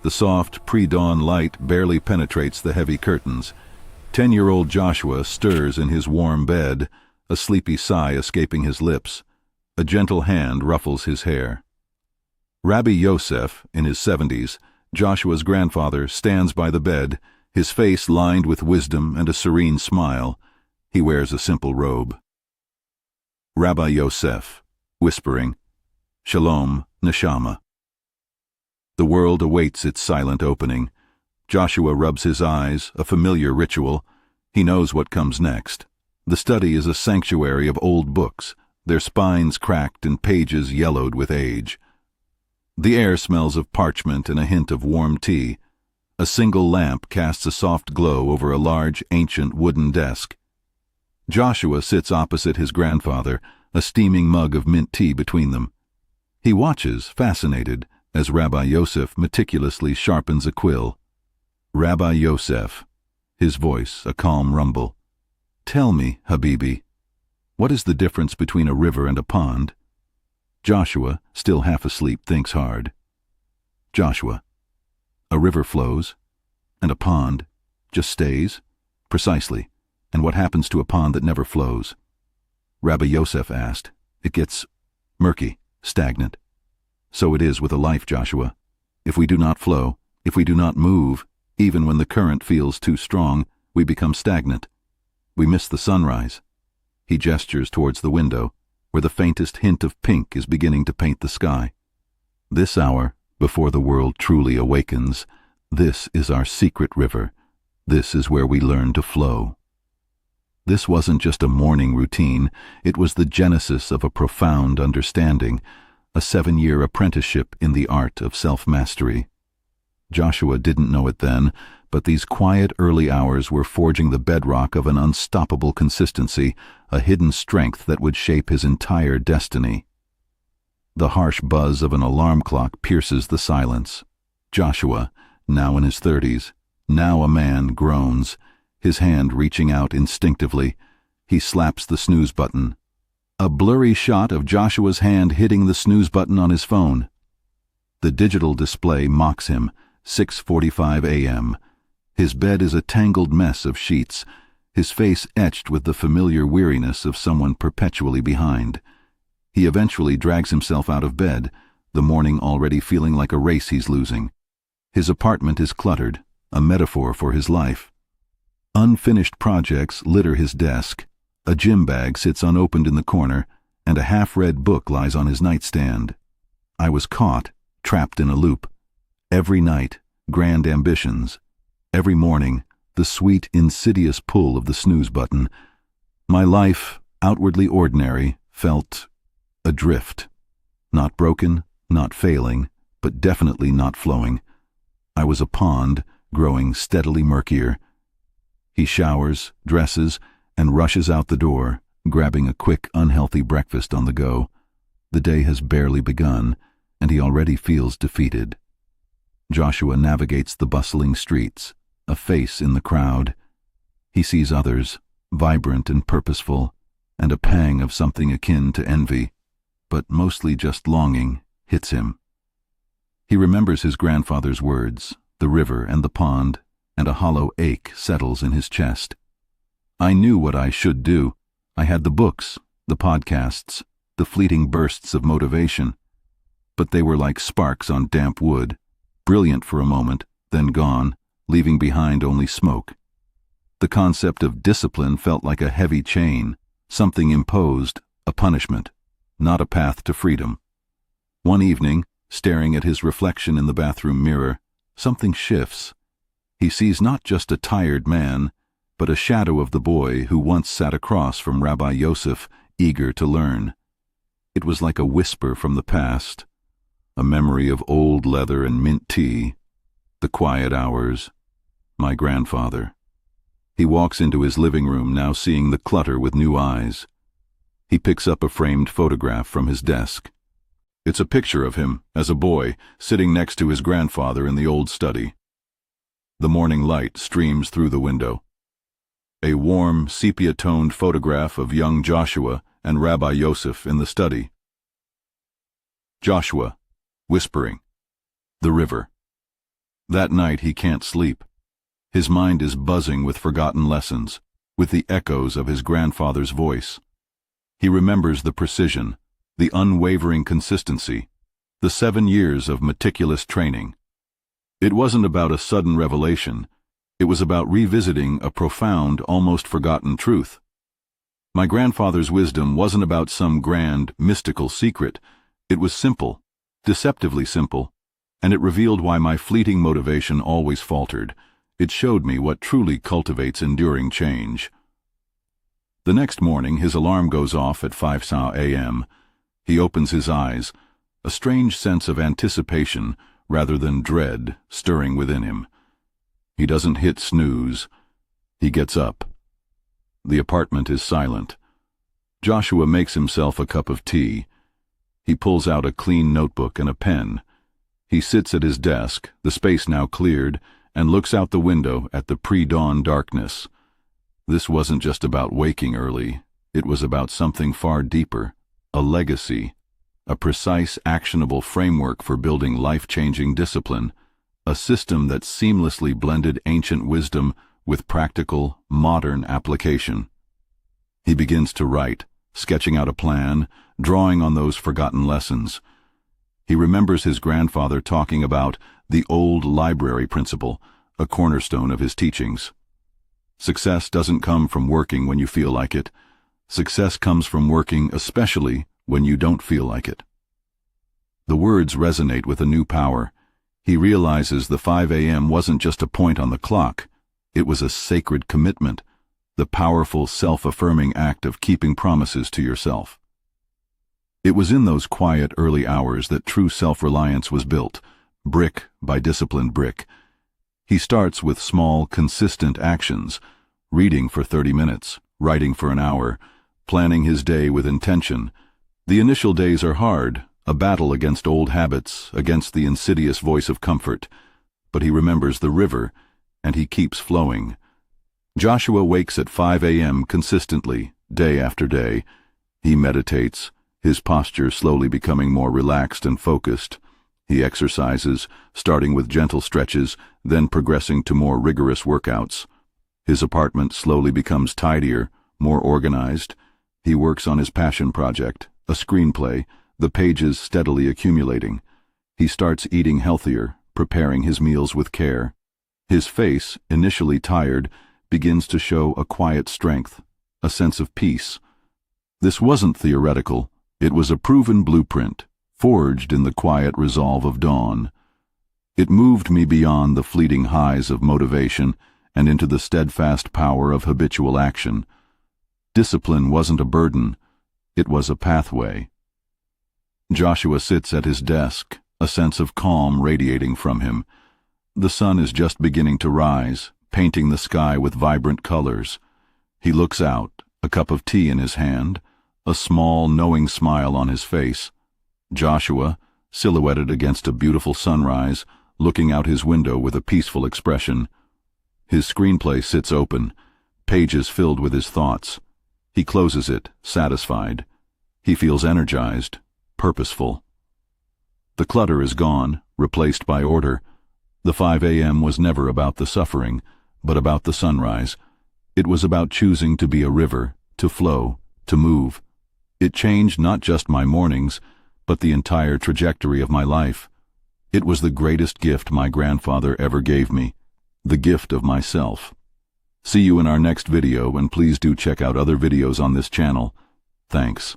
The soft, pre-dawn light barely penetrates the heavy curtains. 10-year-old Joshua stirs in his warm bed, a sleepy sigh escaping his lips. A gentle hand ruffles his hair. Rabbi Yosef, in his 70s, Joshua's grandfather, stands by the bed, his face lined with wisdom and a serene smile. He wears a simple robe. Rabbi Yosef, whispering, "Shalom, Neshama." The world awaits its silent opening. Joshua rubs his eyes, a familiar ritual. He knows what comes next. The study is a sanctuary of old books, their spines cracked and pages yellowed with age. The air smells of parchment and a hint of warm tea. A single lamp casts a soft glow over a large, ancient wooden desk. Joshua sits opposite his grandfather, a steaming mug of mint tea between them. He watches, fascinated, as Rabbi Yosef meticulously sharpens a quill. Rabbi Yosef, his voice a calm rumble. "Tell me, Habibi, what is the difference between a river and a pond?" Joshua, still half asleep, thinks hard. "Joshua, a river flows, and a pond just stays?" "Precisely. And what happens to a pond that never flows?" Rabbi Yosef asked. "It gets murky, stagnant. So it is with a life, Joshua. If we do not flow, if we do not move, even when the current feels too strong, we become stagnant. We miss the sunrise." He gestures towards the window, where the faintest hint of pink is beginning to paint the sky. "This hour, before the world truly awakens, this is our secret river. This is where we learn to flow." This wasn't just a morning routine, it was the genesis of a profound understanding, a 7-year apprenticeship in the art of self-mastery. Joshua didn't know it then, but these quiet early hours were forging the bedrock of an unstoppable consistency, a hidden strength that would shape his entire destiny. The harsh buzz of an alarm clock pierces the silence. Joshua, now in his 30s, now a man, groans, his hand reaching out instinctively. He slaps the snooze button. A blurry shot of Joshua's hand hitting the snooze button on his phone. The digital display mocks him, 6:45 a.m. His bed is a tangled mess of sheets, his face etched with the familiar weariness of someone perpetually behind. He eventually drags himself out of bed, the morning already feeling like a race he's losing. His apartment is cluttered, a metaphor for his life. Unfinished projects litter his desk. A gym bag sits unopened in the corner, and a half-read book lies on his nightstand. I was caught, trapped in a loop. Every night, grand ambitions. Every morning, the sweet, insidious pull of the snooze button. My life, outwardly ordinary, felt adrift. Not broken, not failing, but definitely not flowing. I was a pond, growing steadily murkier. He showers, dresses, and rushes out the door, grabbing a quick, unhealthy breakfast on the go. The day has barely begun, and he already feels defeated. Joshua navigates the bustling streets, a face in the crowd. He sees others, vibrant and purposeful, and a pang of something akin to envy, but mostly just longing, hits him. He remembers his grandfather's words, the river and the pond, and a hollow ache settles in his chest. I knew what I should do. I had the books, the podcasts, the fleeting bursts of motivation. But they were like sparks on damp wood, brilliant for a moment, then gone, leaving behind only smoke. The concept of discipline felt like a heavy chain, something imposed, a punishment, not a path to freedom. One evening, staring at his reflection in the bathroom mirror, something shifts. He sees not just a tired man, but a shadow of the boy who once sat across from Rabbi Yosef, eager to learn. It was like a whisper from the past, a memory of old leather and mint tea, the quiet hours, my grandfather. He walks into his living room, now seeing the clutter with new eyes. He picks up a framed photograph from his desk. It's a picture of him, as a boy, sitting next to his grandfather in the old study. The morning light streams through the window. A warm, sepia-toned photograph of young Joshua and Rabbi Yosef in the study. Joshua, whispering. The river. That night he can't sleep. His mind is buzzing with forgotten lessons, with the echoes of his grandfather's voice. He remembers the precision, the unwavering consistency, the 7 years of meticulous training. It wasn't about a sudden revelation. It was about revisiting a profound, almost forgotten truth. My grandfather's wisdom wasn't about some grand, mystical secret. It was simple, deceptively simple, and it revealed why my fleeting motivation always faltered. It showed me what truly cultivates enduring change. The next morning, his alarm goes off at 5 a.m. He opens his eyes, a strange sense of anticipation rather than dread stirring within him. He doesn't hit snooze. He gets up. The apartment is silent. Joshua makes himself a cup of tea. He pulls out a clean notebook and a pen. He sits at his desk, the space now cleared, and looks out the window at the pre-dawn darkness. This wasn't just about waking early. It was about something far deeper, a legacy, a precise, actionable framework for building life-changing discipline, a system that seamlessly blended ancient wisdom with practical, modern application. He begins to write, sketching out a plan, drawing on those forgotten lessons. He remembers his grandfather talking about the old library principle, a cornerstone of his teachings. Success doesn't come from working when you feel like it. Success comes from working especially when you don't feel like it. The words resonate with a new power. He realizes the 5 a.m. wasn't just a point on the clock. It was a sacred commitment, the powerful self-affirming act of keeping promises to yourself. It was in those quiet early hours that true self-reliance was built, brick by disciplined brick. He starts with small, consistent actions, reading for 30 minutes, writing for an hour, planning his day with intention. The initial days are hard, a battle against old habits, against the insidious voice of comfort. But he remembers the river, and he keeps flowing. Joshua wakes at 5 a.m. consistently, day after day. He meditates, his posture slowly becoming more relaxed and focused. He exercises, starting with gentle stretches, then progressing to more rigorous workouts. His apartment slowly becomes tidier, more organized. He works on his passion project, a screenplay, the pages steadily accumulating. He starts eating healthier, preparing his meals with care. His face, initially tired, begins to show a quiet strength, a sense of peace. This wasn't theoretical. It was a proven blueprint, forged in the quiet resolve of dawn. It moved me beyond the fleeting highs of motivation and into the steadfast power of habitual action. Discipline wasn't a burden. It was a pathway. Joshua sits at his desk, a sense of calm radiating from him. The sun is just beginning to rise, painting the sky with vibrant colors. He looks out, a cup of tea in his hand, a small, knowing smile on his face. Joshua, silhouetted against a beautiful sunrise, looking out his window with a peaceful expression. His screenplay sits open, pages filled with his thoughts. He closes it, satisfied. He feels energized, purposeful. The clutter is gone, replaced by order. The 5 a.m. was never about the suffering, but about the sunrise. It was about choosing to be a river, to flow, to move. It changed not just my mornings, but the entire trajectory of my life. It was the greatest gift my grandfather ever gave me, the gift of myself. See you in our next video, and please do check out other videos on this channel. Thanks.